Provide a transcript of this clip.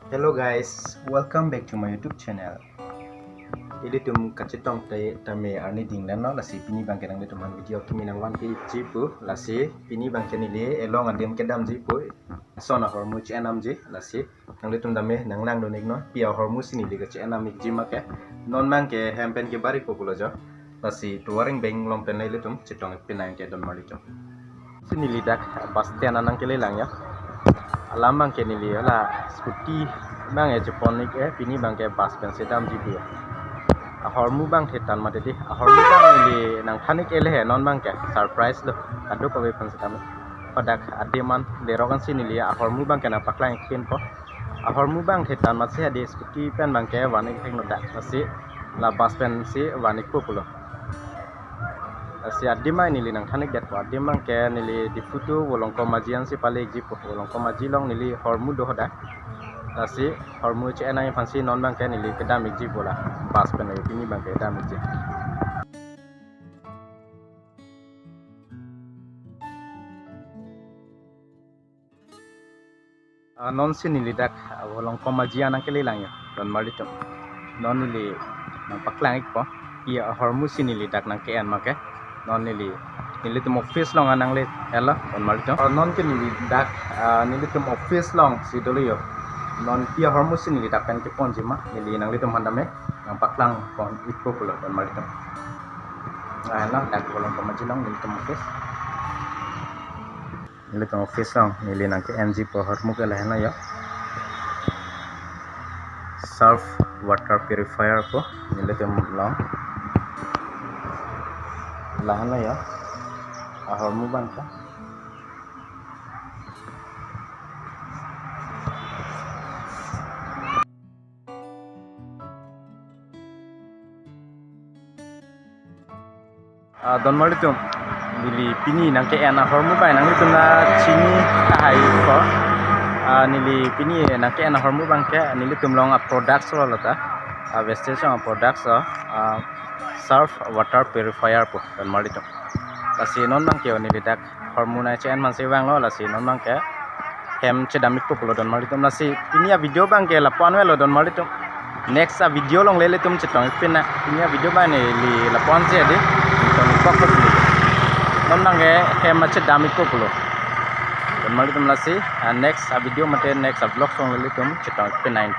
Hello guys, welcome back to my YouTube channel. Ili tum kacitong tame arni dinglan no lasi pini bangke nang tum video kimi nang wan pi jipu lasi pini bangke ni le elong andem kedam jipu sona hormu chenam ji lasi nang tum dame nang nang donik no pia hormu sini le ke chenam ik jima ke non mangke hempen ke bari populo jo lasi tuaring beng lompen le tum citong pinang ke don marito sini lidak bas tiana nang ke lelang ya alam bangke ni le la scooty bang e Jepon ni ke pini bangke bas pen sedam jipu hormu bang thetan mate di hormu bang ni nang thanik ele he non bang ke surprise lo adu ko be pan sedam padak ademan le rogan sini li hormu bang ke na paklang kin ko hormu bang thetan ma se ade scooty pen bang ke wani theng no da si la bas pen si wani ko pulo si adima ni li nang thanik dat ko adimang ke ni li di futu wolong ko majian si pale jipu wolong ko majilong ni li hormu do hoda si hormu che na fansi non bang ke ni li kedam ji bola bas pen ni pini bang ke kedam ji non sini li dak wolong ko majian ang kele lang ya don malitum non ni li nang paklang ik po ia hormu sini li dak nang ke an make non ni li tum office long anang le ela don malitum non ke ni li dak ni li tum office long si dolo yo non pia hormus ni li tapen ke pon jima ni nang litum handame nang paklang pon ipo pulo don malitum ala tak bolong pamajilong ni litum office long ni nang ke NG po hormu ke lahna ya surf water purifier po ni litum long lahna ya hormu bangka don malitum nili pini nang ke ana hormu bai nang litum na chini kahai ko nili pini nang ke ana hormu bang ke nili tum long products ro lata wastage products surf water purifier po don malitum lasi non bang ke nili dak hormu na chen man se bang lo lasi non bang ke hem chedamik po lo don malitum lasi pini ya video bang ke lapuan lo don malitum next video long lele tum chetong pina pini ya video bang ni li lapuan se ade non nange hem macet damit ko pulo dan mali tum lasi next video mate next vlog song litum cetang pe 9